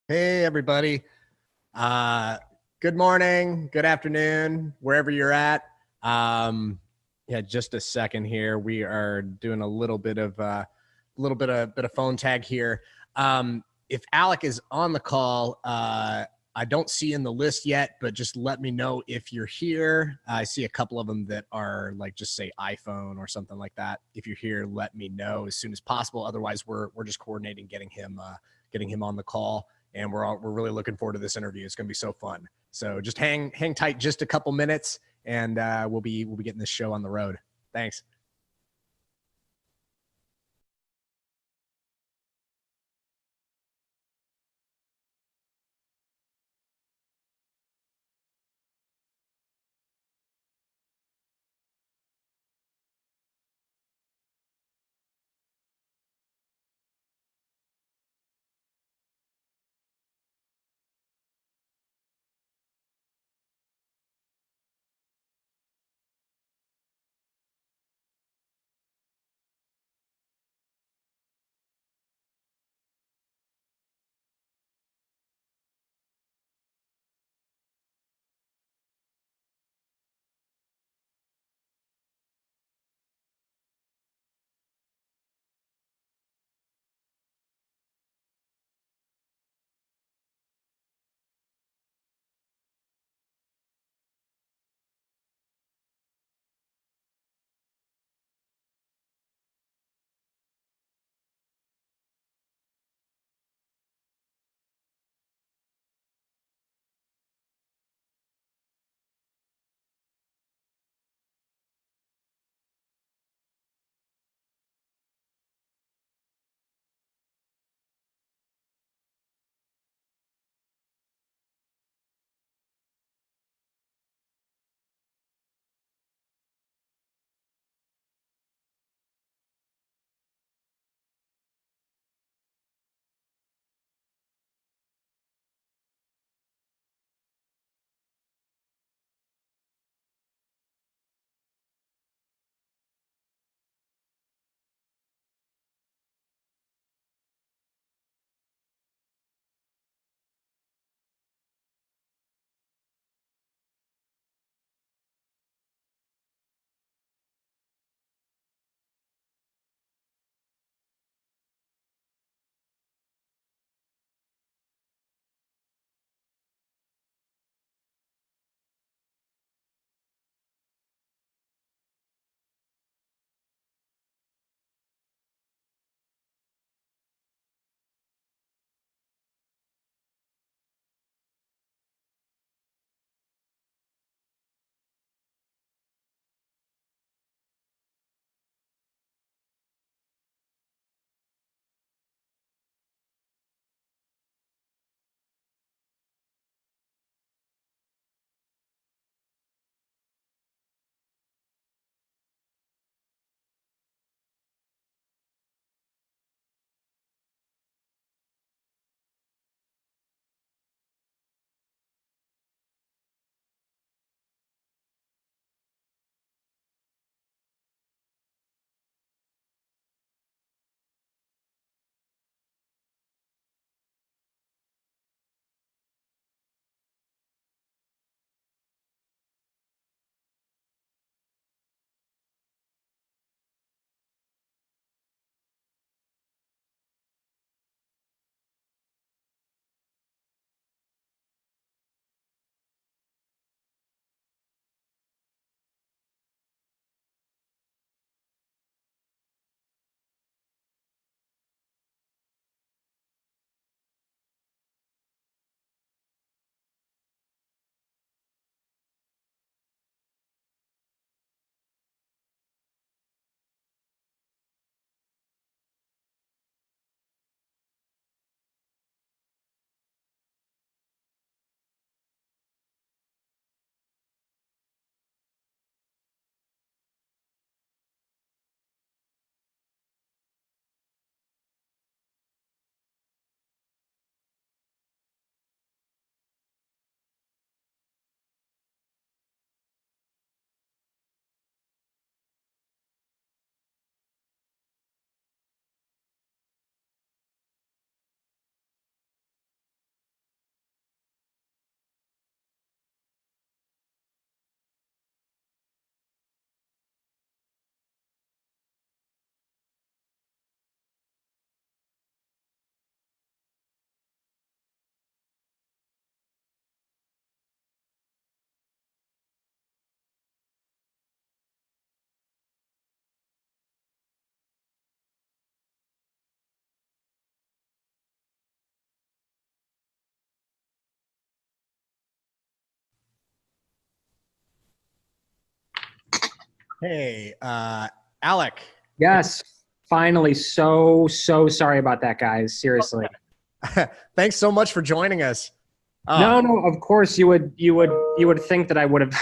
Hey, everybody. Uh, Good morning, good afternoon, wherever you're at. Um, yeah, just a second here. We are doing a little bit of phone tag here. If Alec is on the call, I don't see in the list yet, but just let me know if you're here. I see a couple of them that are like just say iPhone or something like that. If you're here, let me know as soon as possible. Otherwise, we're just coordinating getting him on the call, and we're really looking forward to this interview. It's going to be so fun. So just hang tight just a couple minutes, and we'll be getting this show on the road. Thanks. Hey, Alec. Yes, finally. So sorry about that, guys. Seriously. Thanks so much for joining us. No, no, of course you would think that I would have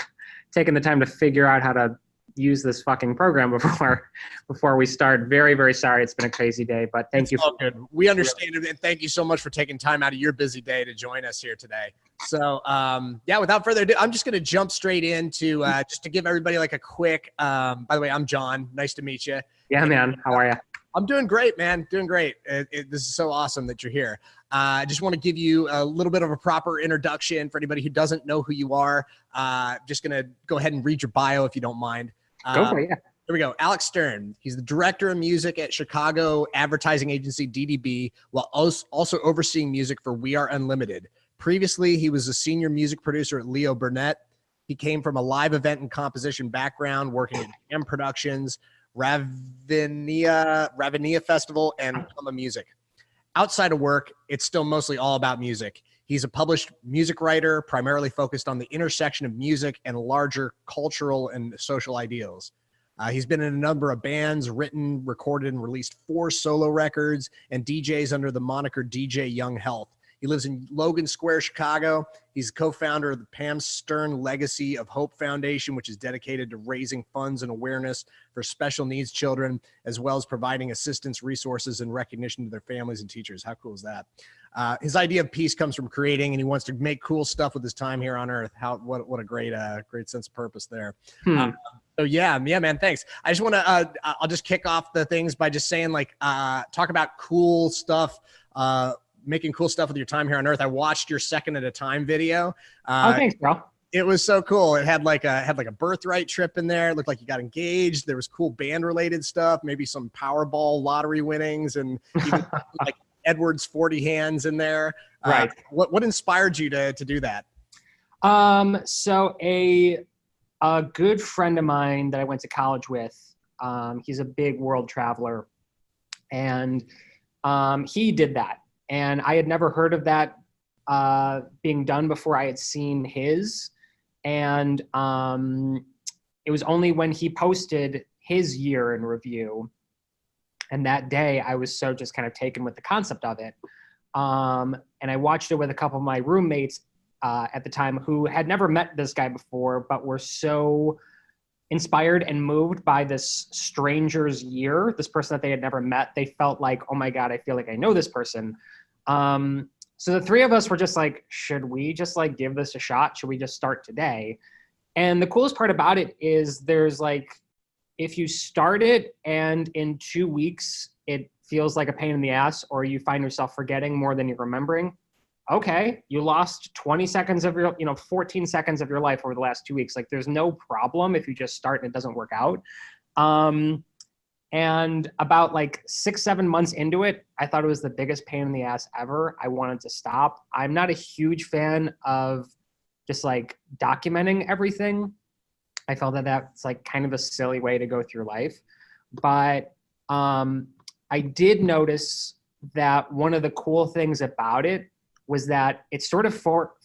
taken the time to figure out how to use this fucking program before we start. Very, very sorry. It's been a crazy day, but thank It's you all for good. We really. understand it, and thank you so much for taking time out of your busy day to join us here today. So, yeah, without further ado, I'm just going to jump straight into just to give everybody like a quick. By the way, I'm John. Nice to meet you. Yeah, And, man. How are you? I'm doing great, man. Doing great. This is so awesome that you're here. I just want to give you a little bit of a proper introduction for anybody who doesn't know who you are. Just going to go ahead and read your bio if you don't mind. Go for it. Yeah. Here we go. Alec Stern. He's the director of music at Chicago advertising agency DDB, while also overseeing music for We Are Unlimited. Previously, he was a senior music producer at Leo Burnett. He came from a live event and composition background, working at M Productions, Ravinia Festival, and Pluma Music. Outside of work, it's still mostly all about music. He's a published music writer, primarily focused on the intersection of music and larger cultural and social ideals. He's been in a number of bands, written, recorded, and released 4 solo records, and DJs under the moniker DJ Young Health. He lives in Logan Square, Chicago. He's co-founder of the Pam Stern Legacy of Hope Foundation, which is dedicated to raising funds and awareness for special needs children, as well as providing assistance, resources, and recognition to their families and teachers. How cool is that? His idea of peace comes from creating, and he wants to make cool stuff with his time here on Earth. What a great sense of purpose there. So yeah, man, thanks. I just want to, I'll just kick off the things by just saying like, talk about cool stuff, making cool stuff with your time here on Earth. I watched your Second at a Time video. Oh, thanks, bro. It was so cool. It had like a birthright trip in there. It looked like you got engaged. There was cool band related stuff, maybe some Powerball lottery winnings, and even like Edward's 40 hands in there. Right. What inspired you to do that? So a good friend of mine that I went to college with, he's a big world traveler, and he did that. And I had never heard of that being done before I had seen his. And it was only when he posted his year in review. And that day I was so just kind of taken with the concept of it. And I watched it with a couple of my roommates at the time who had never met this guy before, but were so inspired and moved by this stranger's year, this person that they had never met. They felt like, oh my God, I feel like I know this person. So the 3 of us were just like, should we just like give this a shot? Should we just start today? And the coolest part about it is there's like, if you start it and in 2 weeks, it feels like a pain in the ass, or you find yourself forgetting more than you're remembering. Okay, you lost 20 seconds of your, 14 seconds of your life over the last 2 weeks. Like there's no problem if you just start and it doesn't work out. And about like 6-7 months into it, I thought it was the biggest pain in the ass ever. I wanted to stop. I'm not a huge fan of just like documenting everything. I felt that that's like kind of a silly way to go through life. But I did notice that one of the cool things about it was that it sort of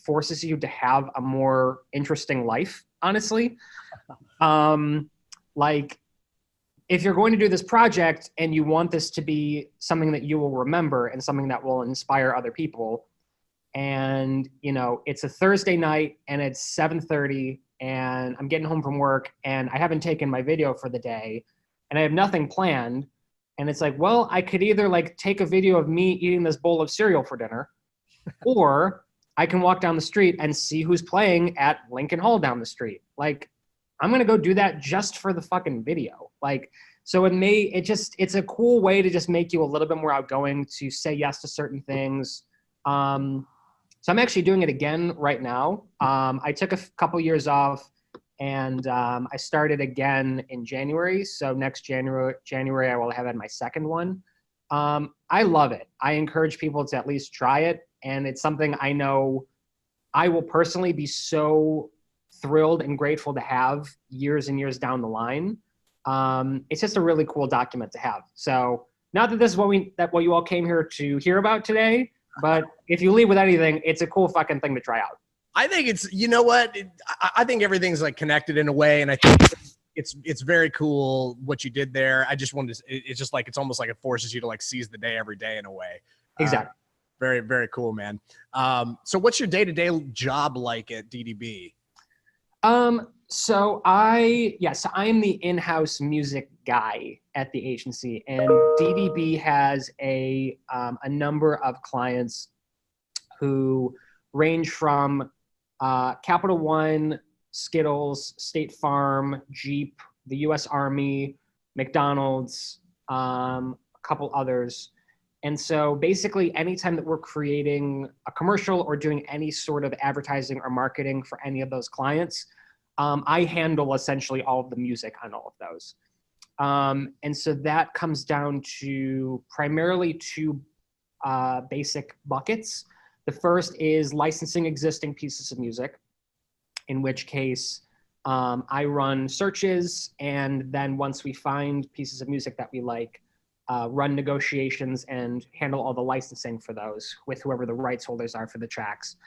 forces you to have a more interesting life, honestly. Like, if you're going to do this project and you want this to be something that you will remember and something that will inspire other people, and it's a Thursday night and it's 7:30 and I'm getting home from work and I haven't taken my video for the day and I have nothing planned, and it's like, well, I could either like take a video of me eating this bowl of cereal for dinner, or I can walk down the street and see who's playing at Lincoln Hall down the street. Like, I'm going to go do that just for the fucking video. Like, so it's a cool way to just make you a little bit more outgoing, to say yes to certain things. So I'm actually doing it again right now. I took a couple years off, and I started again in January. So next January I will have had my second one. I love it. I encourage people to at least try it. And it's something I know I will personally be so thrilled and grateful to have years and years down the line. It's just a really cool document to have. So not that this is what you all came here to hear about today, but if you leave with anything, it's a cool fucking thing to try out. I think it's, I think everything's like connected in a way. And I think it's very cool what you did there. I just wanted to, it's just like, it's almost like it forces you to like seize the day every day in a way. Exactly. Very, very cool, man. So what's your day-to-day job like at DDB? So I am the in-house music guy at the agency, and DDB has a number of clients who range from Capital One, Skittles, State Farm, Jeep, the U.S. Army, McDonald's, a couple others. And so basically, anytime that we're creating a commercial or doing any sort of advertising or marketing for any of those clients, I handle essentially all of the music on all of those. And so that comes down to primarily two basic buckets. The first is licensing existing pieces of music, in which case I run searches, and then once we find pieces of music that we like, run negotiations and handle all the licensing for those with whoever the rights holders are for the tracks.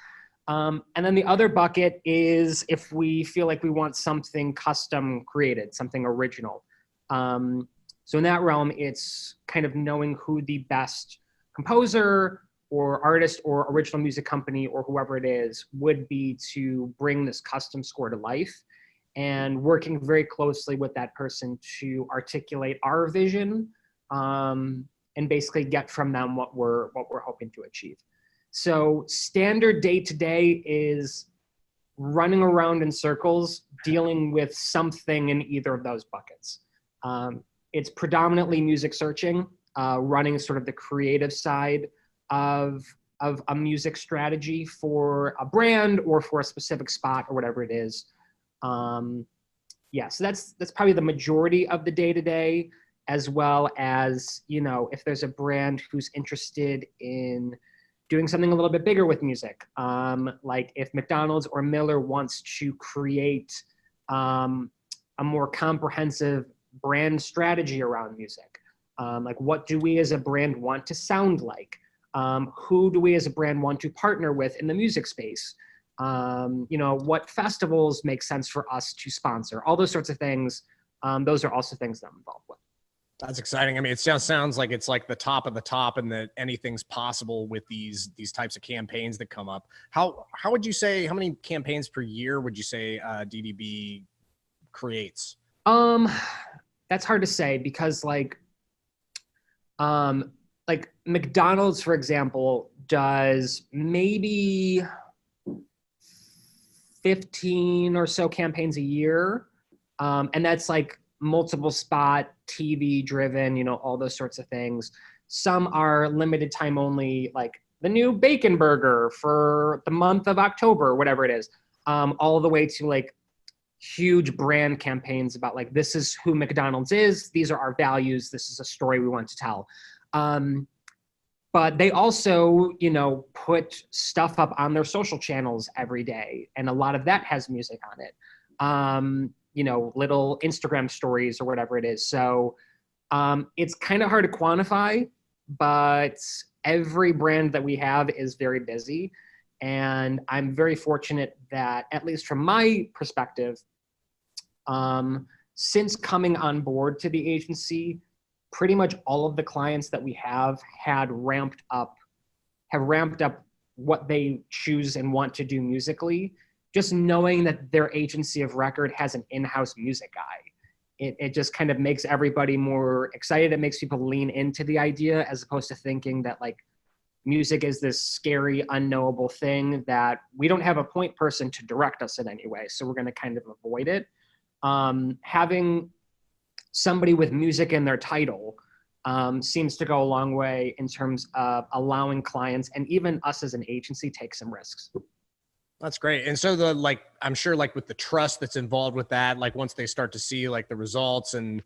And then the other bucket is if we feel like we want something custom created, something original. So in that realm, it's kind of knowing who the best composer or artist or original music company or whoever it is would be to bring this custom score to life, and working very closely with that person to articulate our vision, and basically get from them what we're hoping to achieve. So standard day to day is running around in circles, dealing with something in either of those buckets. It's predominantly music searching, running sort of the creative side of a music strategy for a brand or for a specific spot or whatever it is. So that's probably the majority of the day to day, as well as, you know, if there's a brand who's interested in doing something a little bit bigger with music, like if McDonald's or Miller wants to create a more comprehensive brand strategy around music, like what do we as a brand want to sound like? Who do we as a brand want to partner with in the music space? You know, what festivals make sense for us to sponsor? All those sorts of things. Those are also things that I'm involved with. That's exciting. I mean, it sounds like it's like the top of the top, and that anything's possible with these types of campaigns that come up. How would you say, how many campaigns per year would you say DDB creates? That's hard to say because like McDonald's, for example, does maybe 15 or so campaigns a year. And that's like multiple spot, TV driven, you know, all those sorts of things. Some are limited time only, like the new bacon burger for the month of October, whatever it is, all the way to like huge brand campaigns about like, this is who McDonald's is. These are our values. This is a story we want to tell. But they also, you know, put stuff up on their social channels every day. And a lot of that has music on it. You know, little Instagram stories or whatever it is. So it's kind of hard to quantify, but every brand that we have is very busy. And I'm very fortunate that, at least from my perspective, since coming on board to the agency, pretty much all of the clients that we have ramped up what they choose and want to do musically, just knowing that their agency of record has an in-house music guy. It just kind of makes everybody more excited. It makes people lean into the idea, as opposed to thinking that like music is this scary, unknowable thing that we don't have a point person to direct us in any way. So we're going to kind of avoid it. Having somebody with music in their title seems to go a long way in terms of allowing clients and even us as an agency take some risks. That's great. And so I'm sure like with the trust that's involved with that, like once they start to see like the results and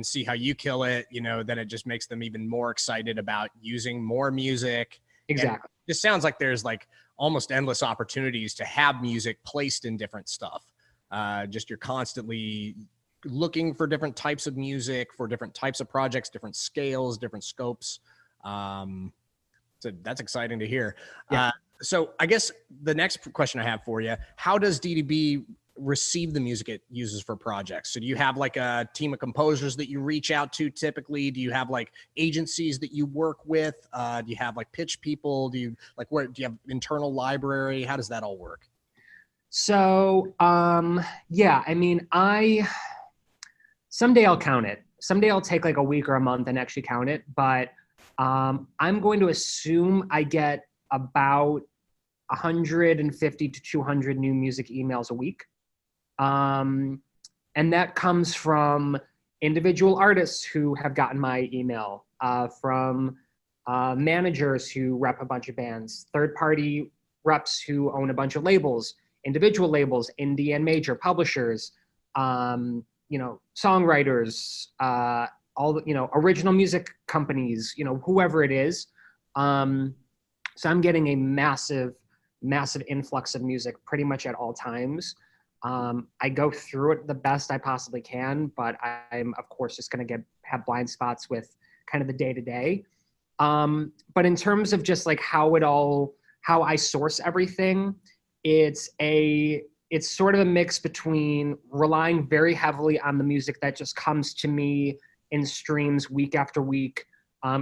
see how you kill it, you know, then it just makes them even more excited about using more music. Exactly. And it sounds like there's like almost endless opportunities to have music placed in different stuff. Just you're constantly looking for different types of music for different types of projects, different scales, different scopes. So that's exciting to hear. Yeah. So I guess the next question I have for you, how does DDB receive the music it uses for projects? So do you have like a team of composers that you reach out to typically? Do you have like agencies that you work with? Do you have like pitch people? Do you like, where do you have internal library? How does that all work? So, yeah, I mean, someday I'll count it. Someday I'll take like a week or a month and actually count it. But I'm going to assume I get about 150 to 200 new music emails a week. And that comes from individual artists who have gotten my email, from managers who rep a bunch of bands, third party reps who own a bunch of labels, individual labels, indie and major publishers, songwriters, all the, original music companies, whoever it is. So I'm getting a massive influx of music pretty much at all times. I go through it the best I possibly can, but I'm of course just going to have blind spots with kind of the day to day. But in terms of just like how I source everything, it's sort of a mix between relying very heavily on the music that just comes to me in streams week after week.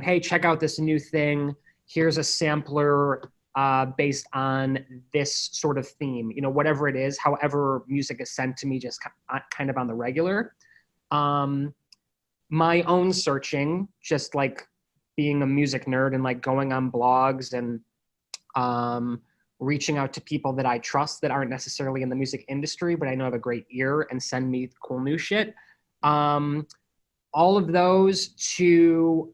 Hey, check out this new thing. Here's a sampler based on this sort of theme, whatever it is, however music is sent to me just kind of on the regular. My own searching, just like being a music nerd and like going on blogs and reaching out to people that I trust that aren't necessarily in the music industry, but I know have a great ear and send me cool new shit. All of those to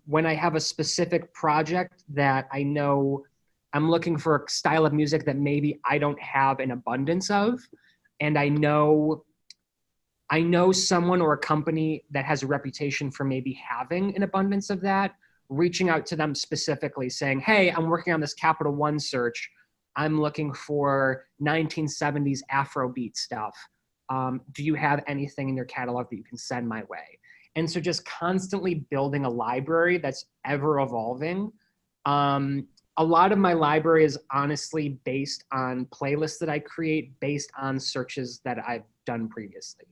when I have a specific project that I know I'm looking for a style of music that maybe I don't have an abundance of, and I know someone or a company that has a reputation for maybe having an abundance of that, reaching out to them specifically saying, hey, I'm working on this Capital One search. I'm looking for 1970s Afrobeat stuff. Do you have anything in your catalog that you can send my way? And so just constantly building a library that's ever evolving. A lot of my library is honestly based on playlists that I create based on searches that I've done previously.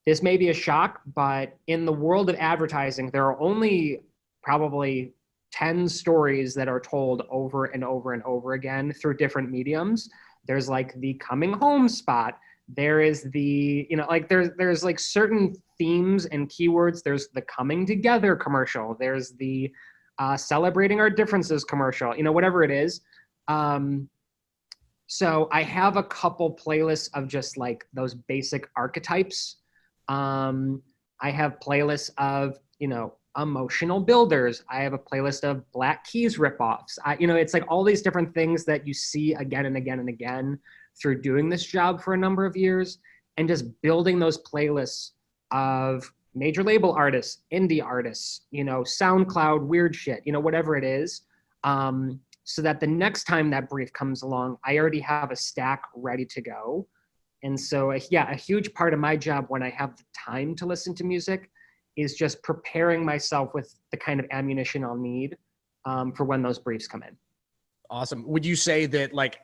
This may be a shock, but in the world of advertising, there are only probably 10 stories that are told over and over and over again through different mediums. There's like the coming home spot. There is the, there's like certain themes and keywords. There's the coming together commercial. There's the celebrating our differences commercial, whatever it is. So I have a couple playlists of just like those basic archetypes. I have playlists of, emotional builders. I have a playlist of Black Keys ripoffs. It's like all these different things that you see again and again and again through doing this job for a number of years, and just building those playlists of major label artists, indie artists, SoundCloud, weird shit, whatever it is. So that the next time that brief comes along, I already have a stack ready to go. And so, a huge part of my job when I have the time to listen to music is just preparing myself with the kind of ammunition I'll need for when those briefs come in. Awesome. Would you say that like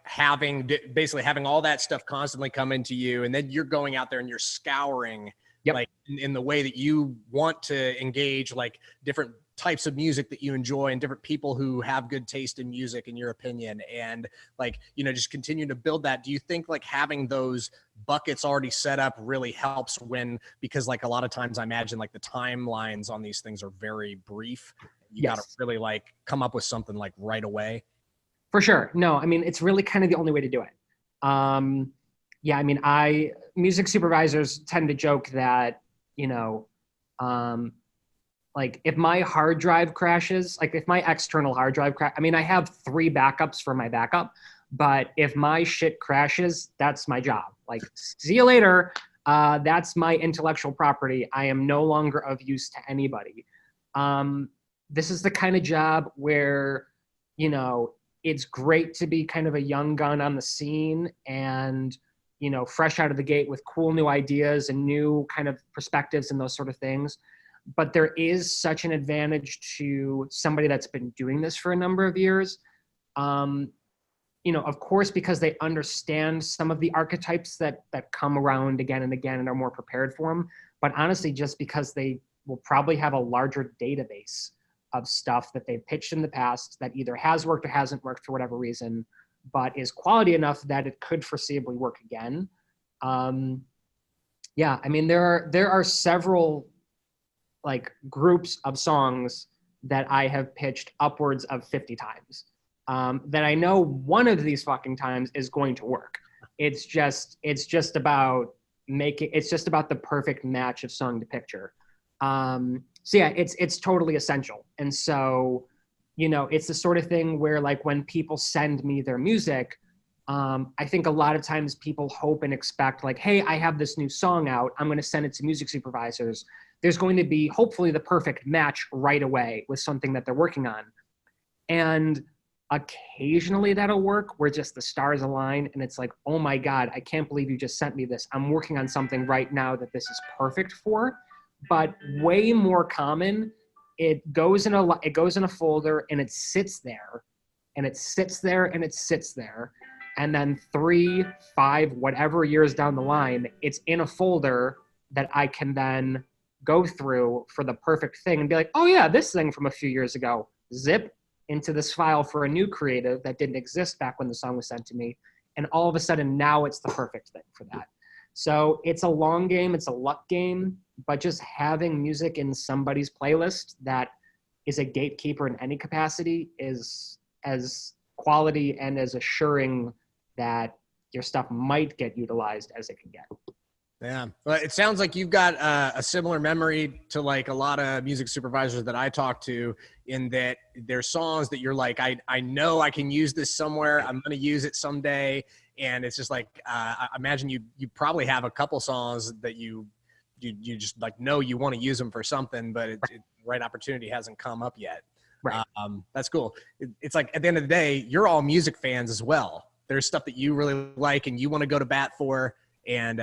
basically having all that stuff constantly come into you, and then you're going out there and you're scouring like in the way that you want to engage like different types of music that you enjoy and different people who have good taste in music in your opinion, and like, just continue to build that? Do you think like having those buckets already set up really helps because like a lot of times I imagine like the timelines on these things are very brief. You got to really like come up with something like right away. For sure. No, I mean, it's really kind of the only way to do it. Music supervisors tend to joke that, like if my hard drive crashes, like if my external hard drive I have 3 backups for my backup, but if my shit crashes, that's my job. Like, see you later. That's my intellectual property. I am no longer of use to anybody. This is the kind of job where, it's great to be kind of a young gun on the scene and, fresh out of the gate with cool new ideas and new kind of perspectives and those sort of things. But there is such an advantage to somebody that's been doing this for a number of years. of course, because they understand some of the archetypes that come around again and again and are more prepared for them, but honestly, just because they will probably have a larger database of stuff that they've pitched in the past that either has worked or hasn't worked for whatever reason, but is quality enough that it could foreseeably work again. Yeah, I mean, there are several like groups of songs that I have pitched upwards of 50 times. That I know one of these fucking times is going to work. It's just about the perfect match of song to picture. So yeah, it's totally essential. And so, it's the sort of thing where like when people send me their music, I think a lot of times people hope and expect like, hey, I have this new song out. I'm going to send it to music supervisors. There's going to be hopefully the perfect match right away with something that they're working on. And occasionally that'll work where just the stars align and it's like, oh my God, I can't believe you just sent me this. I'm working on something right now that this is perfect for. But way more common, it goes in a folder and it sits there and it sits there and it sits there. And then 3, 5, whatever years down the line, it's in a folder that I can then go through for the perfect thing and be like, oh yeah, this thing from a few years ago, zip into this file for a new creative that didn't exist back when the song was sent to me. And all of a sudden now it's the perfect thing for that. So it's a long game, it's a luck game, but just having music in somebody's playlist that is a gatekeeper in any capacity is as quality and as assuring that your stuff might get utilized as it can get. Yeah, well, it sounds like you've got a similar memory to like a lot of music supervisors that I talk to, in that there's songs that you're like, I know I can use this somewhere. I'm going to use it someday. And it's just like, I imagine you probably have a couple songs that you just like know you want to use them for something, but the right opportunity hasn't come up yet. Right. That's cool. It's like at the end of the day, you're all music fans as well. There's stuff that you really like and you want to go to bat for. And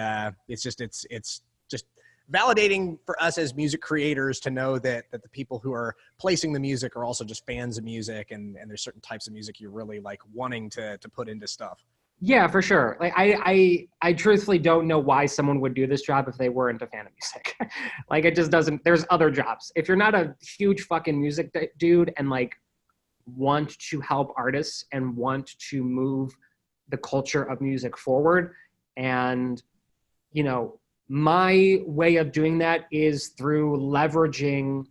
it's just validating for us as music creators to know that the people who are placing the music are also just fans of music, and there's certain types of music you're really like wanting to put into stuff. Yeah, for sure. Like I truthfully don't know why someone would do this job if they weren't a fan of music. Like it just doesn't. There's other jobs. If you're not a huge fucking music dude and like want to help artists and want to move the culture of music forward, and my way of doing that is through leveraging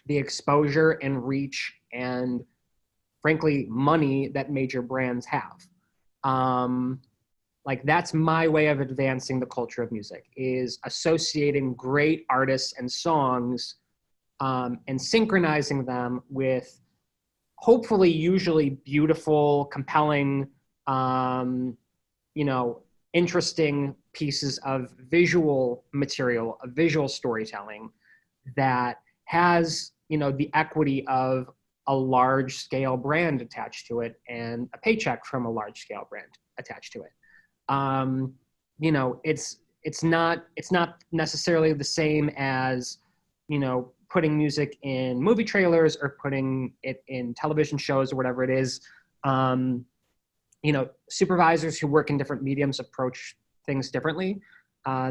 the exposure and reach and frankly money that major brands have. Like that's my way of advancing the culture of music, is associating great artists and songs and synchronizing them with hopefully usually beautiful, compelling, interesting pieces of visual material, of visual storytelling that has, the equity of a large scale brand attached to it and a paycheck from a large scale brand attached to it. It's not necessarily the same as, putting music in movie trailers or putting it in television shows or whatever it is. Supervisors who work in different mediums approach things differently.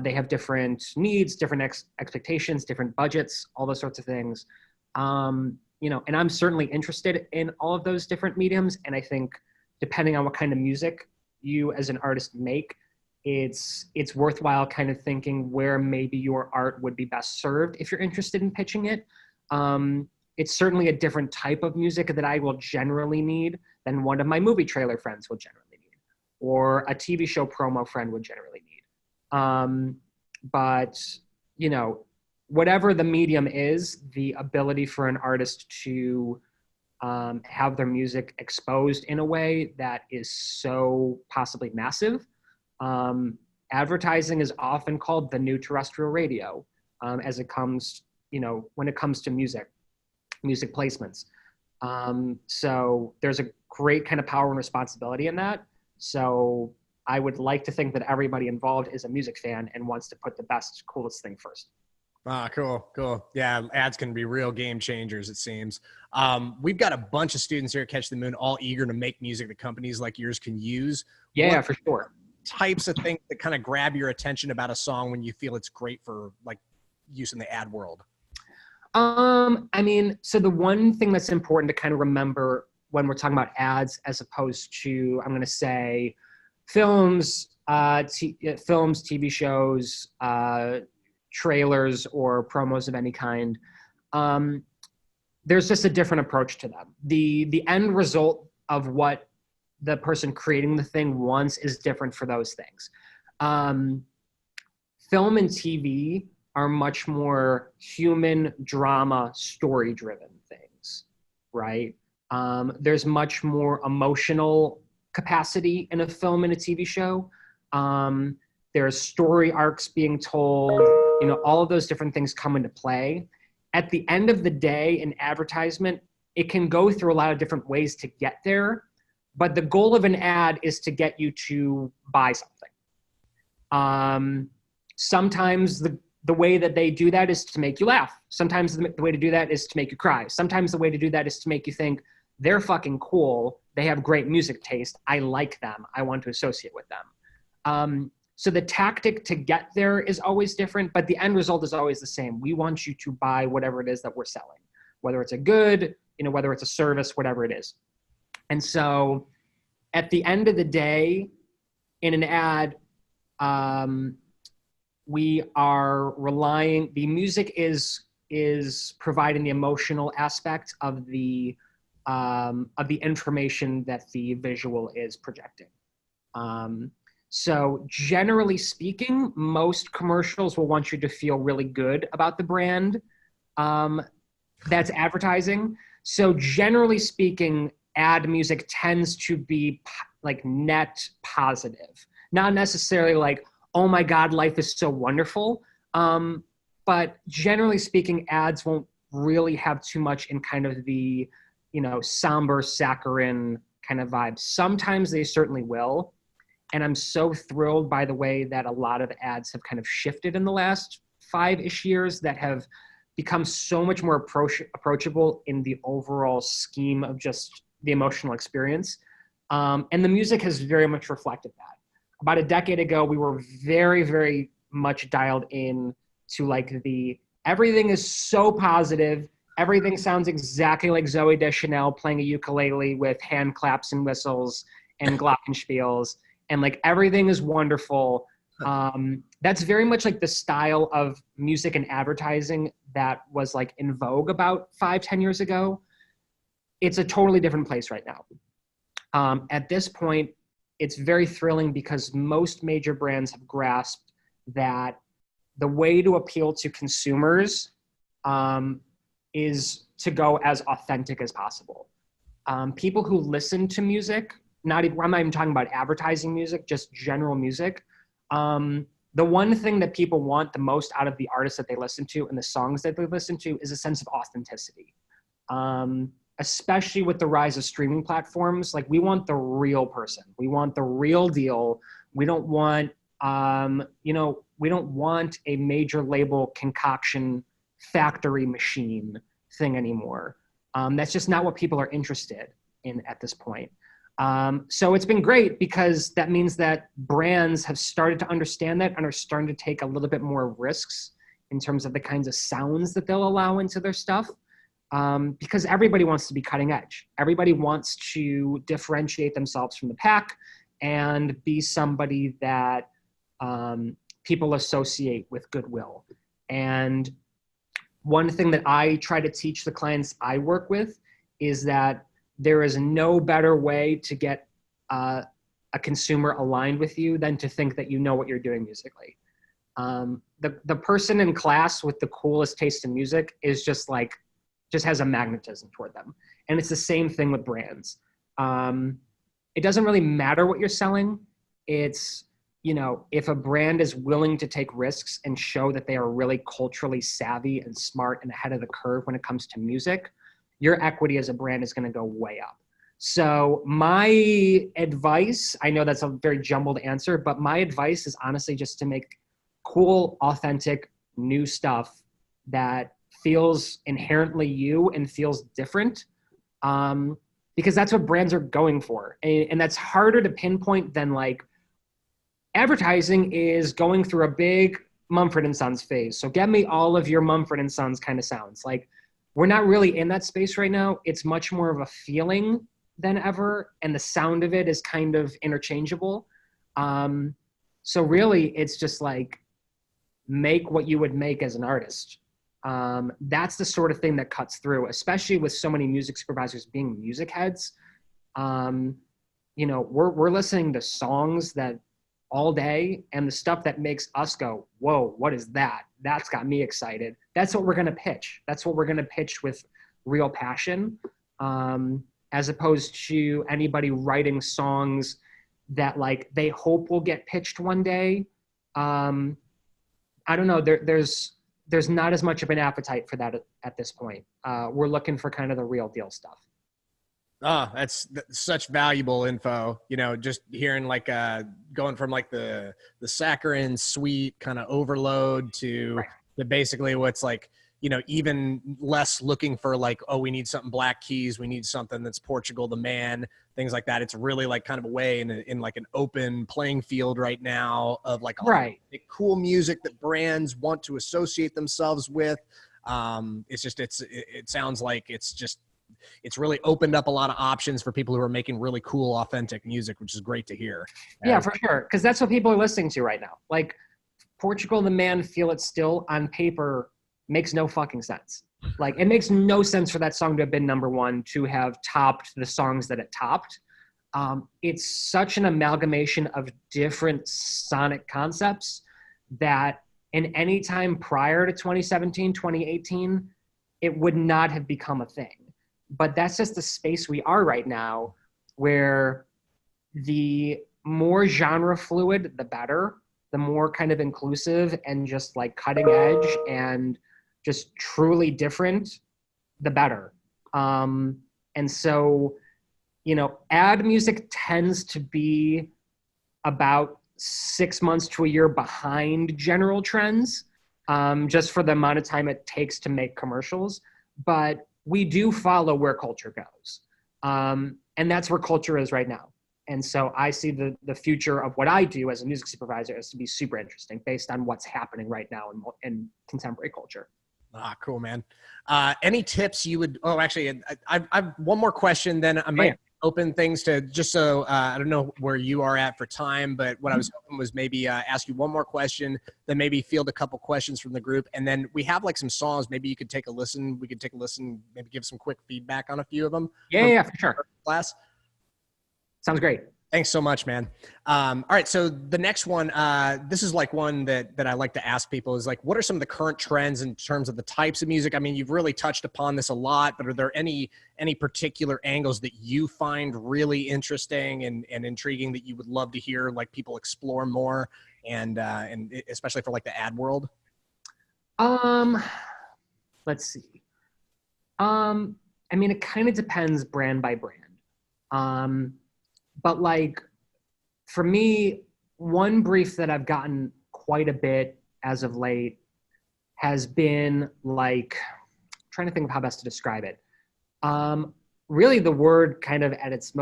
They have different needs, different expectations, different budgets, all those sorts of things. And I'm certainly interested in all of those different mediums. And I think depending on what kind of music you as an artist make, it's worthwhile kind of thinking where maybe your art would be best served if you're interested in pitching it. It's certainly a different type of music that I will generally need than one of my movie trailer friends will generally need, or a TV show promo friend would generally need. But, whatever the medium is, the ability for an artist to have their music exposed in a way that is so possibly massive. Advertising is often called the new terrestrial radio as it comes, when it comes to music placements. So there's a great kind of power and responsibility in that. So I would like to think that everybody involved is a music fan and wants to put the best, coolest thing first. Ah, cool. Yeah, ads can be real game changers, it seems. We've got a bunch of students here at Catch the Moon, all eager to make music that companies like yours can use. Yeah, What for sure. types of things that kind of grab your attention about a song when you feel it's great for like use in the ad world? I mean, so the one thing that's important to kind of remember when we're talking about ads, as opposed to, I'm going to say, films, films, TV shows, trailers, or promos of any kind, um, there's just a different approach to them. The end result of what the person creating the thing wants is different for those things. Um, Film and TV are much more human drama, story driven things, right? There's much more emotional capacity in a film and a TV show. There's story arcs being told, all of those different things come into play. At the end of the day, in advertisement, it can go through a lot of different ways to get there, but the goal of an ad is to get you to buy something. Sometimes the way that they do that is to make you laugh. Sometimes the way to do that is to make you cry. Sometimes the way to do that is to make you think, they're fucking cool. They have great music taste. I like them. I want to associate with them. So the tactic to get there is always different, but the end result is always the same. We want you to buy whatever it is that we're selling, whether it's a good, whether it's a service, whatever it is. And so at the end of the day, in an ad, we are relying, the music is providing the emotional aspect of the information that the visual is projecting. So generally speaking, most commercials will want you to feel really good about the brand that's advertising. So generally speaking, ad music tends to be like net positive, not necessarily like, oh my God, life is so wonderful. But generally speaking, ads won't really have too much in kind of the, somber, saccharine kind of vibe. Sometimes they certainly will. And I'm so thrilled by the way that a lot of ads have kind of shifted in the last 5-ish years that have become so much more approachable in the overall scheme of just the emotional experience. And the music has very much reflected that. About a decade ago, we were very, very much dialed in to like everything is so positive. Everything sounds exactly like Zooey Deschanel playing a ukulele with hand claps and whistles and glockenspiels. And like everything is wonderful. That's very much like the style of music and advertising that was like in vogue about 5-10 years ago. It's a totally different place right now. At this point, it's very thrilling because most major brands have grasped that the way to appeal to consumers is to go as authentic as possible. People who listen to music, I'm not even talking about advertising music, just general music. The one thing that people want the most out of the artists that they listen to and the songs that they listen to is a sense of authenticity. Especially with the rise of streaming platforms, like we want the real person. We want the real deal. We don't want, we don't want a major label concoction factory machine thing anymore. That's just not what people are interested in at this point. So it's been great because that means that brands have started to understand that and are starting to take a little bit more risks in terms of the kinds of sounds that they'll allow into their stuff. Because everybody wants to be cutting edge. Everybody wants to differentiate themselves from the pack and be somebody that people associate with goodwill. And one thing that I try to teach the clients I work with is that there is no better way to get a consumer aligned with you than to think that you know what you're doing musically. The person in class with the coolest taste in music is just has a magnetism toward them. And it's the same thing with brands. It doesn't really matter what you're selling. It's, if a brand is willing to take risks and show that they are really culturally savvy and smart and ahead of the curve when it comes to music, your equity as a brand is going to go way up. So my advice, I know that's a very jumbled answer, but my advice is honestly just to make cool, authentic, new stuff that feels inherently you and feels different, because that's what brands are going for. And that's harder to pinpoint than like advertising is going through a big Mumford & Sons phase. So get me all of your Mumford & Sons kind of sounds. Like, we're not really in that space right now. It's much more of a feeling than ever, and the sound of it is kind of interchangeable. So really, it's just like, make what you would make as an artist. That's the sort of thing that cuts through, especially with so many music supervisors being music heads. You know, we're listening to songs that all day, and the stuff that makes us go, whoa, what is that? That's got me excited. That's what we're going to pitch. That's what we're going to pitch with real passion, as opposed to anybody writing songs that like they hope will get pitched one day. I don't know. There's not as much of an appetite for that at this point. We're looking for kind of the real deal stuff. Oh, that's such valuable info. You know, just hearing like going from like the saccharine sweet kind of overload to Right. the basically what's like, you know, even less looking for like, oh, we need something Black Keys, we need something that's Portugal the Man, things like that. It's really like kind of a way in like an open playing field right now of like Right. cool music that brands want to associate themselves with. It's just it sounds like it's really opened up a lot of options for people who are making really cool, authentic music, which is great to hear. Yeah, for sure. Because that's what people are listening to right now. Like, Portugal the Man, Feel It Still on paper makes no fucking sense. Like, it makes no sense for that song to have been number one, to have topped the songs that it topped. It's such an amalgamation of different sonic concepts that in any time prior to 2017, 2018, it would not have become a thing. But that's just the space we are right now, where the more genre fluid, the better, the more kind of inclusive and just like cutting edge and just truly different, the better. And so, you know, ad music tends to be about 6 months to a year behind general trends, just for the amount of time it takes to make commercials. But we do follow where culture goes. And that's where culture is right now. And so I see the future of what I do as a music supervisor as to be super interesting based on what's happening right now in contemporary culture. Ah, cool, man. Any tips you would, oh, actually, I've one more question, then I might open things to just so, I don't know where you are at for time, but what I was hoping was maybe ask you one more question, then maybe field a couple questions from the group. And then we have like some songs, maybe you could take a listen. We could take a listen, maybe give some quick feedback on a few of them. Yeah, for sure. Class. Sounds great. Thanks so much, man. All right. So the next one, this is like one that I like to ask people is like, what are some of the current trends in terms of the types of music? I mean, you've really touched upon this a lot, but are there any particular angles that you find really interesting and intriguing that you would love to hear like people explore more and especially for like the ad world? Let's see. I mean, it kind of depends brand by brand. But like, for me, one brief that I've gotten quite a bit as of late has been like, trying to think of how best to describe it. Really the word kind of at its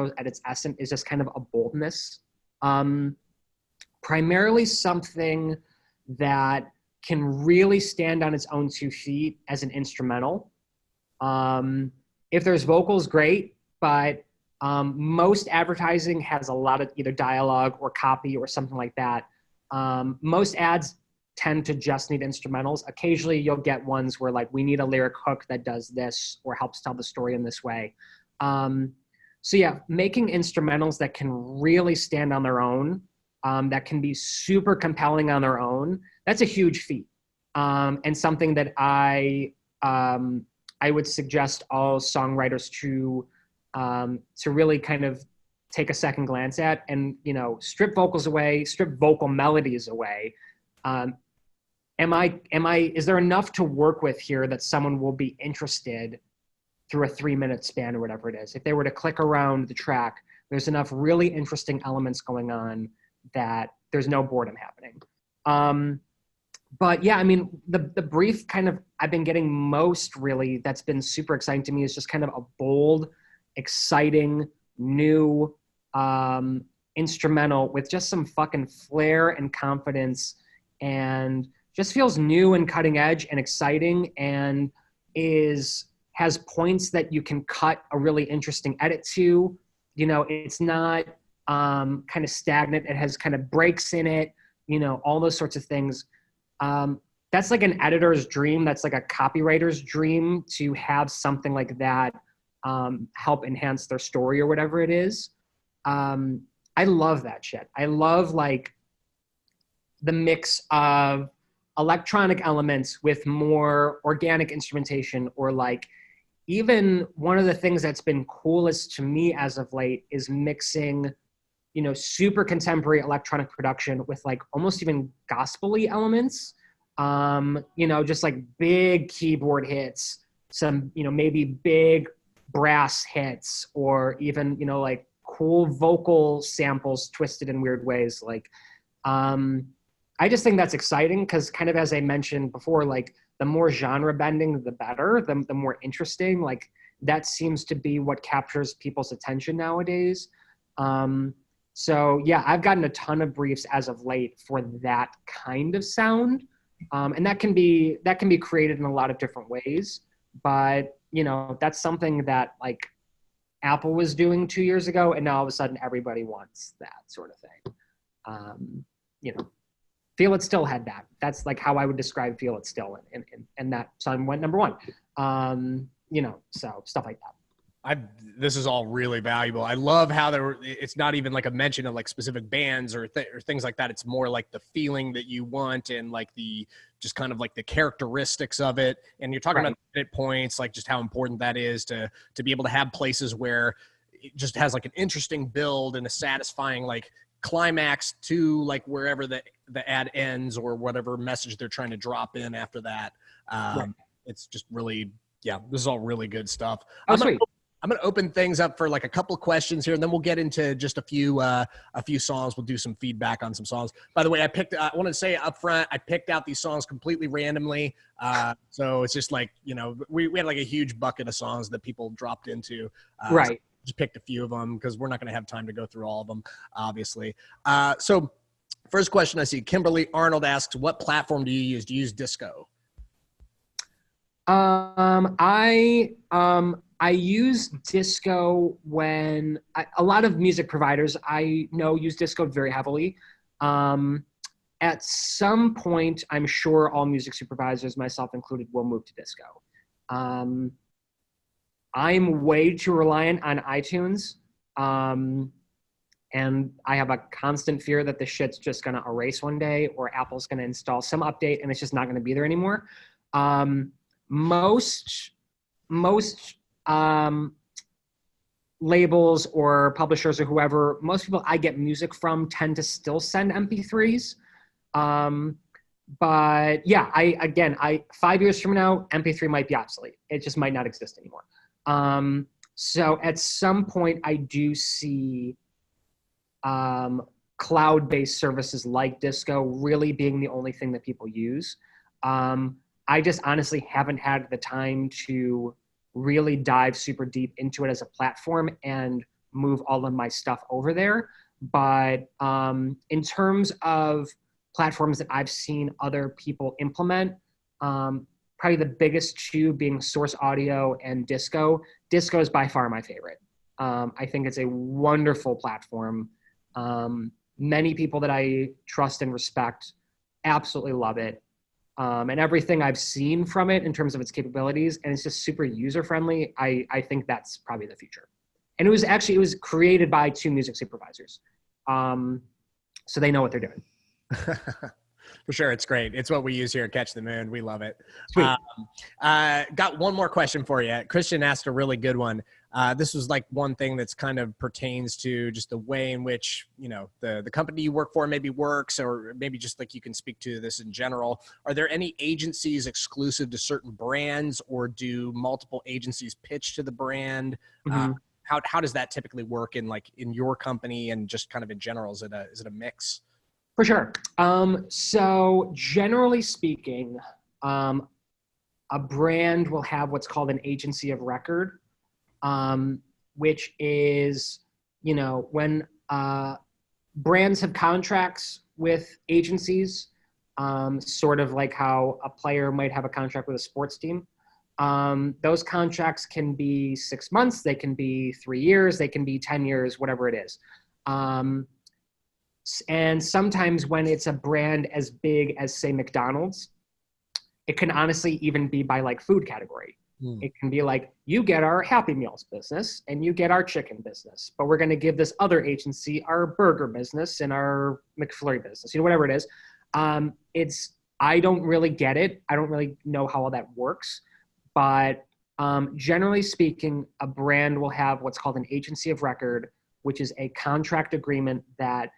essence is just kind of a boldness. Primarily something that can really stand on its own 2 feet as an instrumental. If there's vocals, great, but most advertising has a lot of either dialogue or copy or something like that. Most ads tend to just need instrumentals. Occasionally you'll get ones where like, we need a lyric hook that does this or helps tell the story in this way. So yeah, making instrumentals that can really stand on their own, that can be super compelling on their own, that's a huge feat. And something that I would suggest all songwriters to really kind of take a second glance at, and, you know, strip vocals away, strip vocal melodies away. Is there enough to work with here that someone will be interested through a 3-minute span or whatever it is? If they were to click around the track, there's enough really interesting elements going on that there's no boredom happening. But yeah, I mean, the brief kind of I've been getting most really that's been super exciting to me is just kind of a bold, exciting, new um, instrumental with just some fucking flair and confidence, and just feels new and cutting edge and exciting, and is has points that you can cut a really interesting edit to. You know, it's not kind of stagnant. It has kind of breaks in it. You know, all those sorts of things. That's like an editor's dream. That's like a copywriter's dream to have something like that help enhance their story or whatever it is. I love that shit. I love like the mix of electronic elements with more organic instrumentation, or like even one of the things that's been coolest to me as of late is mixing, you know, super contemporary electronic production with like almost even gospel-y elements. You know, just like big keyboard hits, some, you know, maybe big brass hits, or even, you know, like cool vocal samples twisted in weird ways. Like, I just think that's exciting because, kind of as I mentioned before, like the more genre bending, the better, the more interesting. Like that seems to be what captures people's attention nowadays. So yeah, I've gotten a ton of briefs as of late for that kind of sound, and that can be created in a lot of different ways. But you know, that's something that like Apple was doing 2 years ago, and now all of a sudden everybody wants that sort of thing. You know, Feel It Still had that. That's like how I would describe Feel It Still, and that song went number one. You know, so stuff like that. This is all really valuable. I love how it's not even like a mention of like specific bands or things like that. It's more like the feeling that you want, and like the just kind of like the characteristics of it. And you're talking about edit points, like just how important that is to be able to have places where it just has like an interesting build and a satisfying like climax to like wherever the ad ends, or whatever message they're trying to drop in after that. It's just really, yeah, this is all really good stuff. Oh, sweet. I'm going to open things up for like a couple of questions here, and then we'll get into just a few songs. We'll do some feedback on some songs. By the way, I want to say up front, I picked out these songs completely randomly. So it's just like, you know, we had like a huge bucket of songs that people dropped into. Right. So just picked a few of them because we're not going to have time to go through all of them, obviously. So first question I see, Kimberly Arnold asks, what platform do you use? Do you use Disco? I use Disco when a lot of music providers I know use Disco very heavily. At some point, I'm sure all music supervisors, myself included, will move to Disco. I'm way too reliant on iTunes. And I have a constant fear that the shit's just going to erase one day, or Apple's going to install some update and it's just not going to be there anymore. Most labels or publishers or whoever, most people I get music from tend to still send MP3s. But yeah, I 5 years from now, MP3 might be obsolete. It just might not exist anymore. So at some point, I do see cloud-based services like Disco really being the only thing that people use. I just honestly haven't had the time to really dive super deep into it as a platform and move all of my stuff over there. But in terms of platforms that I've seen other people implement, probably the biggest two being Source Audio and Disco. Disco is by far my favorite. I think it's a wonderful platform. Many people that I trust and respect absolutely love it. And everything I've seen from it in terms of its capabilities, and it's just super user-friendly, I think that's probably the future. And it was created by two music supervisors. So they know what they're doing. For sure. It's great. It's what we use here at Catch the Moon. We love it. Sweet. Got one more question for you. Christian asked a really good one. This was like one thing that's kind of pertains to just the way in which, you know, the company you work for maybe works, or maybe just like you can speak to this in general. Are there any agencies exclusive to certain brands, or do multiple agencies pitch to the brand? Mm-hmm. How does that typically work in your company, and just kind of in general? Is it a mix? For sure. So generally speaking, a brand will have what's called an agency of record, which is, when brands have contracts with agencies, sort of like how a player might have a contract with a sports team. Those contracts can be 6 months, they can be 3 years, they can be 10 years, whatever it is. And sometimes when it's a brand as big as, say, McDonald's, it can honestly even be by like food category. It can be like, you get our Happy Meals business and you get our chicken business, but we're going to give this other agency our burger business and our McFlurry business, whatever it is. I don't really get it. I don't really know how all that works, but generally speaking, a brand will have what's called an agency of record, which is a contract agreement that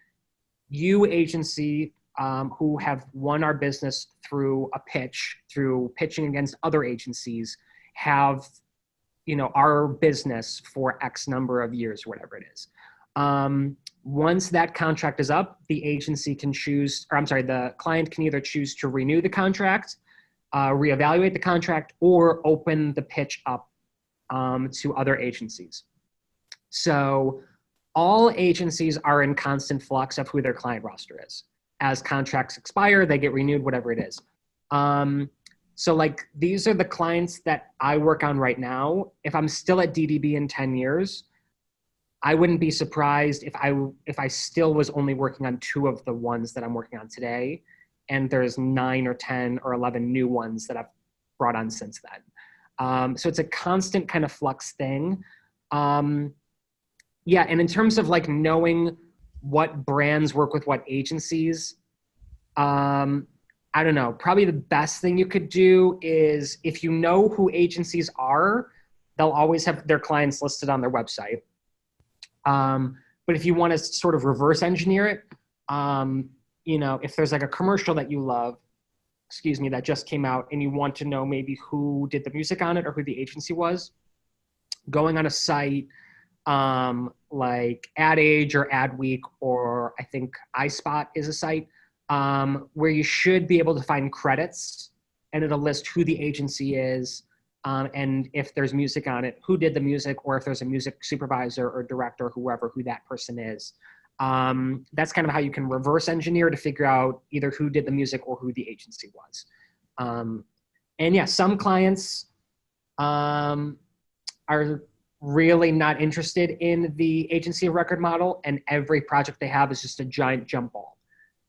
you, agency, who have won our business through through pitching against other agencies, have, our business for X number of years, whatever it is. Once that contract is up, the agency can the client can either choose to renew the contract, reevaluate the contract, or open the pitch up to other agencies. So all agencies are in constant flux of who their client roster is. As contracts expire, they get renewed, whatever it is. So like, these are the clients that I work on right now. If I'm still at DDB in 10 years, I wouldn't be surprised if I still was only working on 2 of the ones that I'm working on today, and there's 9 or 10 or 11 new ones that I've brought on since then. So it's a constant kind of flux thing. Yeah, and in terms of like knowing what brands work with what agencies, I don't know. Probably the best thing you could do is, if you know who agencies are, they'll always have their clients listed on their website. But if you want to sort of reverse engineer it, if there's like a commercial that you love, that just came out, and you want to know maybe who did the music on it or who the agency was, going on a site like Ad Age or Adweek, or I think iSpot is a site where you should be able to find credits, and it'll list who the agency is, and if there's music on it, who did the music, or if there's a music supervisor or director, who that person is. That's kind of how you can reverse engineer to figure out either who did the music or who the agency was. And yeah, some clients are really not interested in the agency of record model, and every project they have is just a giant jump ball.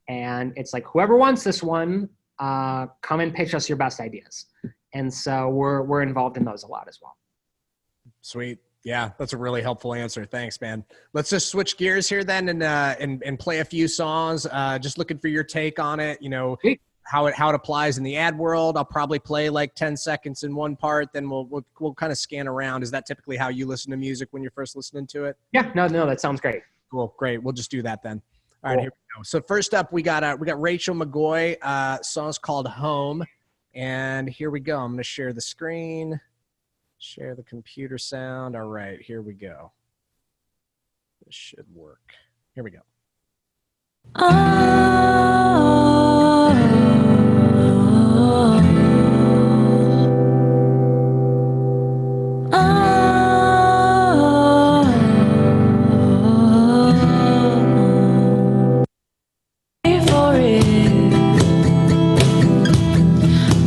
And it's like, whoever wants this one, come and pitch us your best ideas. And so we're involved in those a lot as well. Sweet. Yeah, that's a really helpful answer. Thanks, man. Let's just switch gears here then and play a few songs. Just looking for your take on it, how it applies in the ad world. I'll probably play like 10 seconds in one part, then we'll kind of scan around. Is that typically how you listen to music when you're first listening to it? Yeah, no, that sounds great. Cool, great. We'll just do that then. All right, here we go. So first up, we got Rachel McGoy. Song's called Home, and here we go. I'm going to share the screen, share the computer sound. All right, here we go. This should work. Here we go.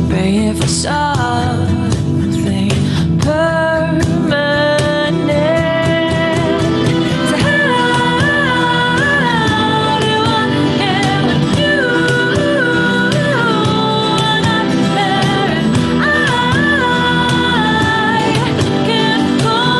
Praying for something permanent. So how do I ever do when I'm there? I can't go back.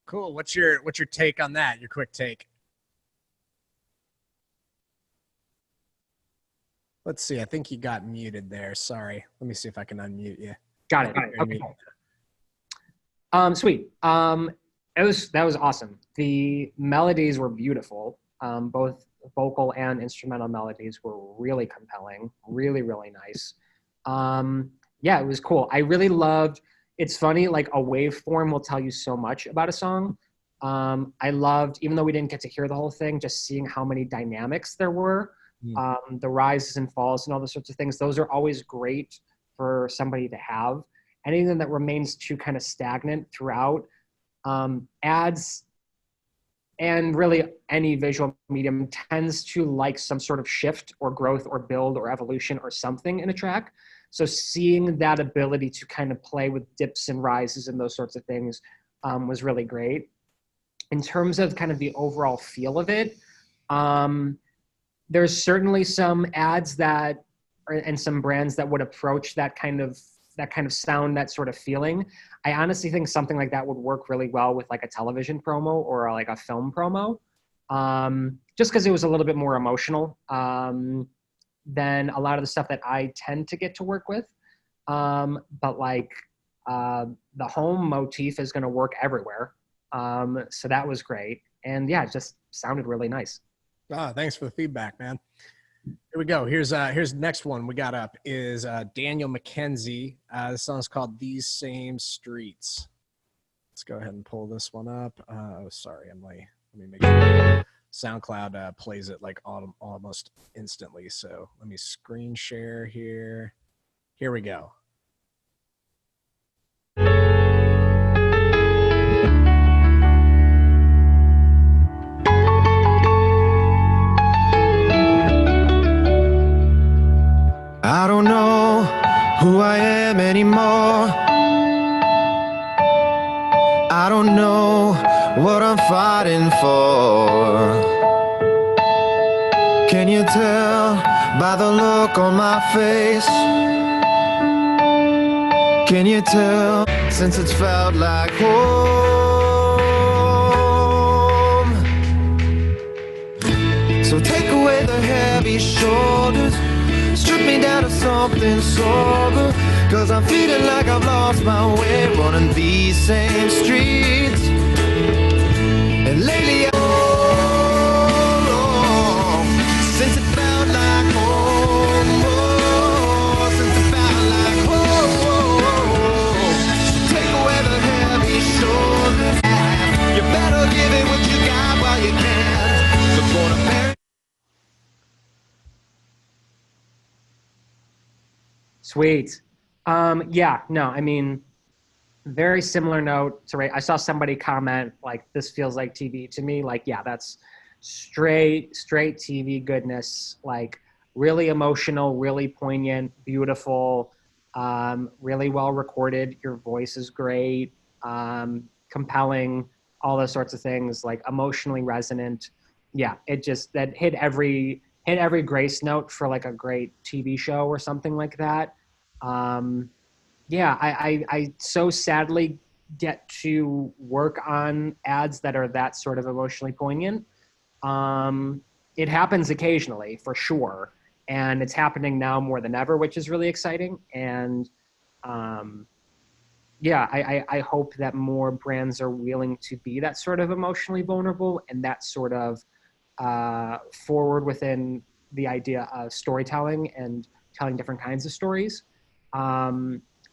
Cool. What's your take on that? Your quick take. Let's see. I think you got muted there. Sorry. Let me see if I can unmute you. Got it. Okay. Sweet. That was awesome. The melodies were beautiful. Both vocal and instrumental melodies were really compelling, really, really nice. Yeah, it was cool. I really loved, it's funny, like a waveform will tell you so much about a song. I loved, even though we didn't get to hear the whole thing, just seeing how many dynamics there were, the rises and falls and all those sorts of things. Those are always great for somebody to have. Anything that remains too kind of stagnant throughout ads and really any visual medium tends to like some sort of shift or growth or build or evolution or something in a track. So seeing that ability to kind of play with dips and rises and those sorts of things was really great. In terms of kind of the overall feel of it, there's certainly some ads that, and some brands that would approach that kind of sound, that sort of feeling. I honestly think something like that would work really well with like a television promo or like a film promo, just because it was a little bit more emotional than a lot of the stuff that I tend to get to work with. But like the home motif is going to work everywhere. So that was great. And yeah, it just sounded really nice. Thanks for the feedback, man. Here we go. Here's the next one we got up is Daniel McKenzie. The song's called These Same Streets. Let's go ahead and pull this one up. Oh, sorry, Emily. Let me make sure SoundCloud plays it like almost instantly. So let me screen share here. Here we go. I don't know who I am anymore. I don't know what I'm fighting for. Can you tell by the look on my face? Can you tell since it's felt like home? So take away the heavy shoulders, strip me down to something sober, 'cause I'm feeling like I've lost my way running these same streets. And lately, oh, since it felt like home, oh, since it felt like home, take away the heavy shoulders. You better give it what you got while you can. Before the Sweet. Yeah, no, I mean, very similar note to Ray. I saw somebody comment like, this feels like TV to me. Like, yeah, that's straight TV goodness. Like really emotional, really poignant, beautiful, really well recorded. Your voice is great, compelling, all those sorts of things, like emotionally resonant. Yeah, it just, that hit every grace note for like a great TV show or something like that. Yeah, I so sadly get to work on ads that are that sort of emotionally poignant. It happens occasionally, for sure, and it's happening now more than ever, which is really exciting. And yeah, I hope that more brands are willing to be that sort of emotionally vulnerable and that sort of forward within the idea of storytelling and telling different kinds of stories.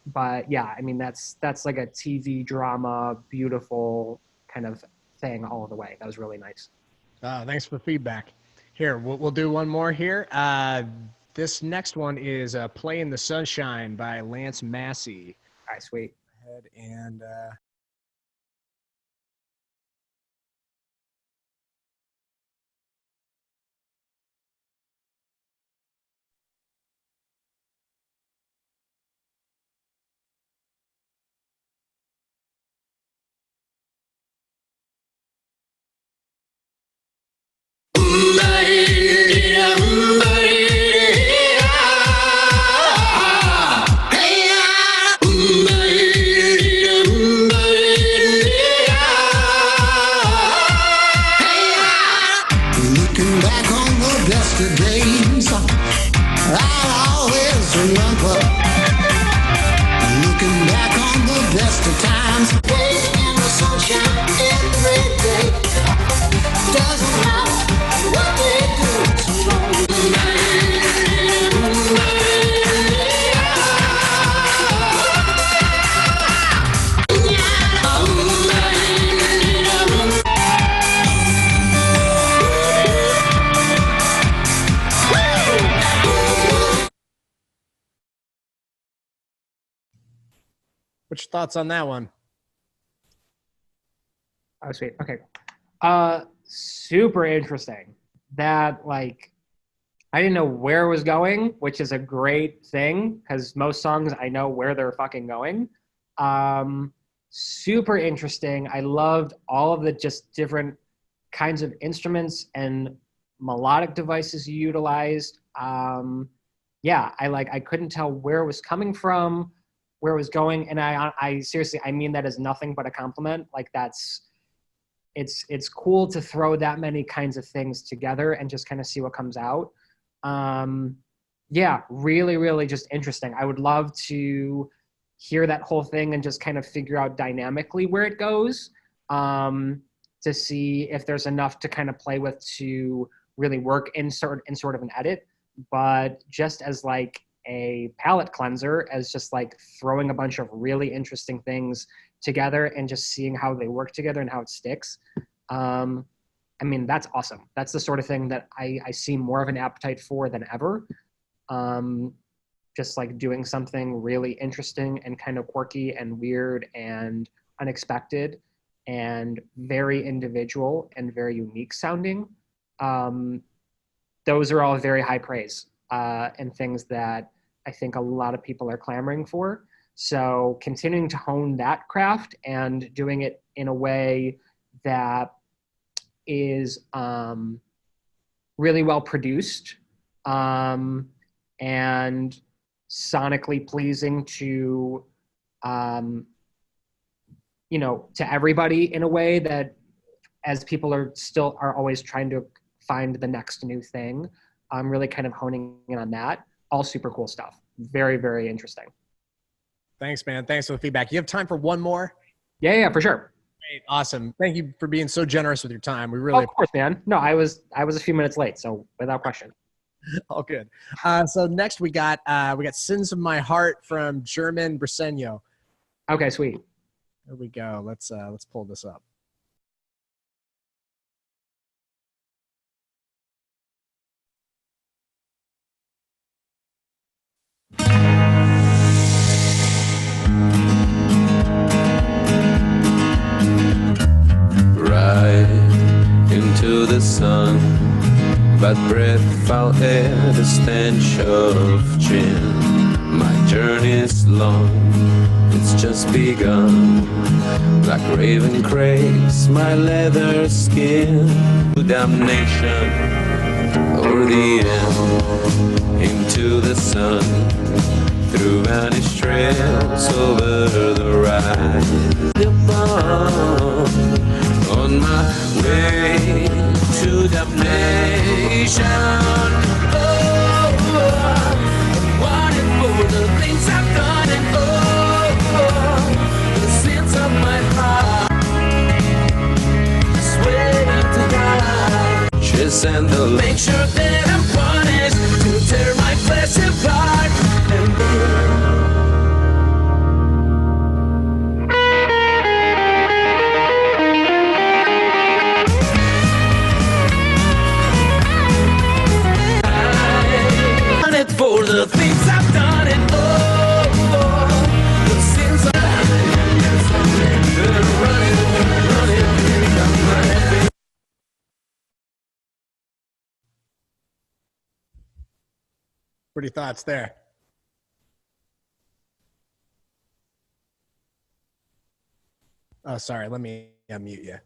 But yeah, I mean, that's like a TV drama, beautiful kind of thing all the way. That was really nice. Thanks for the feedback. Here, we'll do one more here. This next one is Play in the Sunshine by Lance Massey. All right, sweet. Go ahead and Looking back on the best of days, I'll always remember. Looking back on the best of times, in the sunshine. What they do is wrong. What's your thoughts on that one? Oh, sweet. Okay. Super interesting. That like I didn't know where it was going, which is a great thing because most songs I know where they're fucking going. Super interesting. I loved all of the just different kinds of instruments and melodic devices you utilized. Yeah, I couldn't tell where it was coming from, where it was going, and I seriously I mean that as nothing but a compliment. Like it's cool to throw that many kinds of things together and just kind of see what comes out. Yeah, really, really just interesting. I would love to hear that whole thing and just kind of figure out dynamically where it goes, to see if there's enough to kind of play with to really work in sort of an edit. But just as like a palette cleanser, as just like throwing a bunch of really interesting things together and just seeing how they work together and how it sticks. I mean, that's awesome. That's the sort of thing that I see more of an appetite for than ever. Just like doing something really interesting and kind of quirky and weird and unexpected and very individual and very unique sounding. Those are all very high praise, and things that I think a lot of people are clamoring for. So continuing to hone that craft and doing it in a way that is really well produced, and sonically pleasing to to everybody in a way that, as people are always trying to find the next new thing, I'm really kind of honing in on that. All super cool stuff. Very, very interesting. Thanks, man. Thanks for the feedback. You have time for one more? Yeah, for sure. Great. Awesome. Thank you for being so generous with your time. We really Of course, man. No, I was a few minutes late, so without question. all good. So next we got Sins of My Heart from German Briseño. Okay, sweet. There we go. Let's pull this up. Right into the sun, but breath foul air, the stench of gin. My journey's long, it's just begun. Black raven craves my leather skin. Damnation or the end, into the sun, through vanished trails over the rise. The bomb on my way to damnation. Oh, wanting for the things I've done, and the sins of my heart. Sweating to die. Chase and the make sure that I'm punished to tear my flesh apart and burn. For the things I've done, and the sins running. What are your thoughts there? Oh, sorry. Let me unmute you.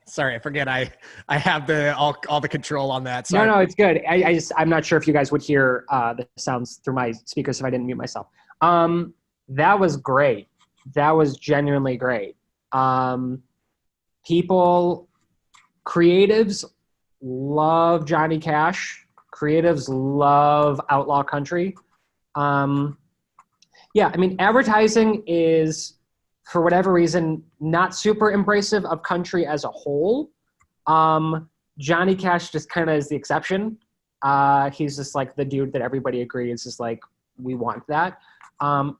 Sorry, I forget. I have all the control on that. Sorry. No, it's good. I'm not sure if you guys would hear the sounds through my speakers if I didn't mute myself. That was great. That was genuinely great. Creatives love Johnny Cash. Creatives love outlaw country. Yeah, I mean, advertising is, for whatever reason, not super embracive of country as a whole. Johnny Cash just kind of is the exception. He's just like the dude that everybody agrees is like, we want that.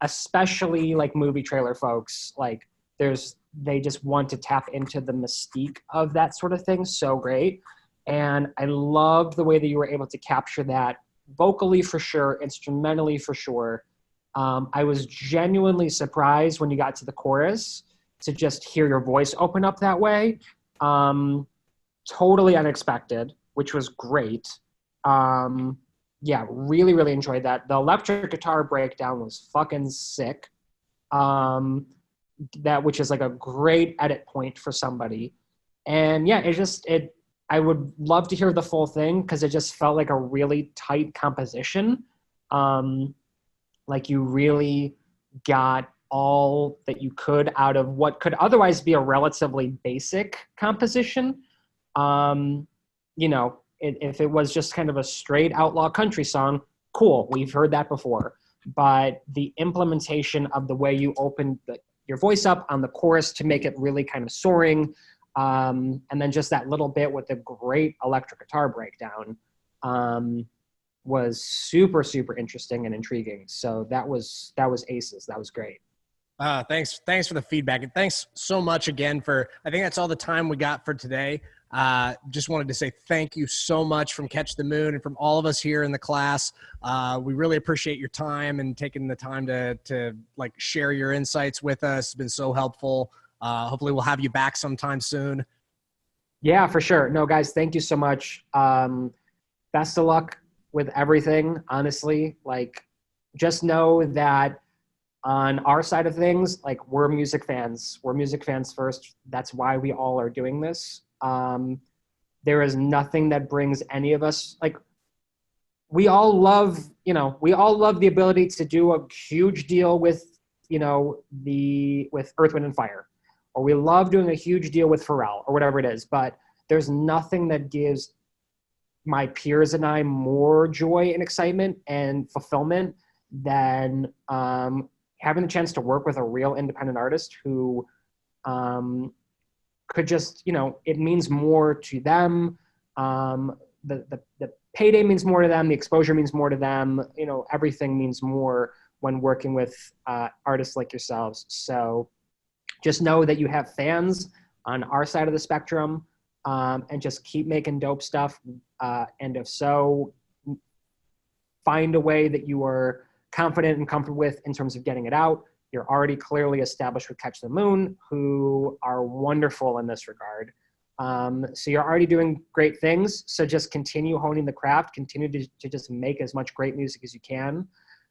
Especially like movie trailer folks, like they just want to tap into the mystique of that sort of thing so great. And I loved the way that you were able to capture that vocally for sure, instrumentally for sure. I was genuinely surprised when you got to the chorus to just hear your voice open up that way. Totally unexpected, which was great. Yeah, really, really enjoyed that. The electric guitar breakdown was fucking sick. Which is like a great edit point for somebody. And yeah, I would love to hear the full thing because it just felt like a really tight composition. Like you really got all that you could out of what could otherwise be a relatively basic composition. You know, if it was just kind of a straight outlaw country song, cool, we've heard that before. But the implementation of the way you opened your voice up on the chorus to make it really kind of soaring, and then just that little bit with the great electric guitar breakdown was super, super interesting and intriguing. So that was aces. That was great. Thanks for the feedback, and thanks so much again I think that's all the time we got for today. Just wanted to say thank you so much from Catch the Moon and from all of us here in the class. We really appreciate your time and taking the time to like share your insights with us. It's been so helpful. Hopefully we'll have you back sometime soon. Yeah, for sure. No, guys, thank you so much. Best of luck with everything, honestly. Like, just know that on our side of things, like, we're music fans. We're music fans first. That's why we all are doing this. There is nothing that brings any of us, like, we all love the ability to do a huge deal with, with Earth, Wind, and Fire. Or we love doing a huge deal with Pharrell or whatever it is. But there's nothing that gives my peers and I more joy and excitement and fulfillment than having the chance to work with a real independent artist who could just, it means more to them. The payday means more to them. The exposure means more to them. Everything means more when working with artists like yourselves. So just know that you have fans on our side of the spectrum, and just keep making dope stuff. And if so, find a way that you are confident and comfortable with in terms of getting it out. You're already clearly established with Catch the Moon, who are wonderful in this regard. So you're already doing great things. So just continue honing the craft, continue to just make as much great music as you can,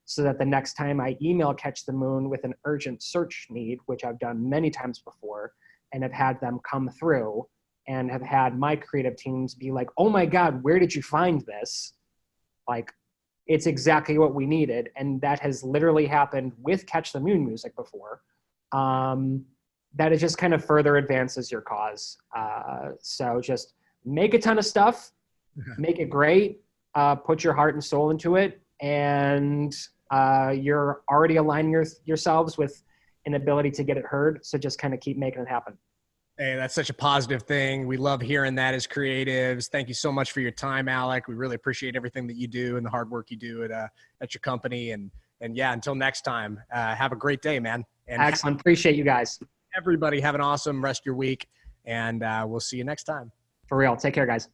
so that the next time I email Catch the Moon with an urgent search need, which I've done many times before, and have had them come through and have had my creative teams be like, oh my God, where did you find this? Like, it's exactly what we needed. And that has literally happened with Catch the Moon music before. That it just kind of further advances your cause. So just make a ton of stuff, make it great, put your heart and soul into it, and you're already aligning yourselves with an ability to get it heard. So just kind of keep making it happen. Hey, that's such a positive thing. We love hearing that as creatives. Thank you so much for your time, Alec. We really appreciate everything that you do and the hard work you do at your company. And yeah, until next time, have a great day, man. And excellent. Appreciate you guys. Everybody have an awesome rest of your week, and we'll see you next time. For real. Take care, guys.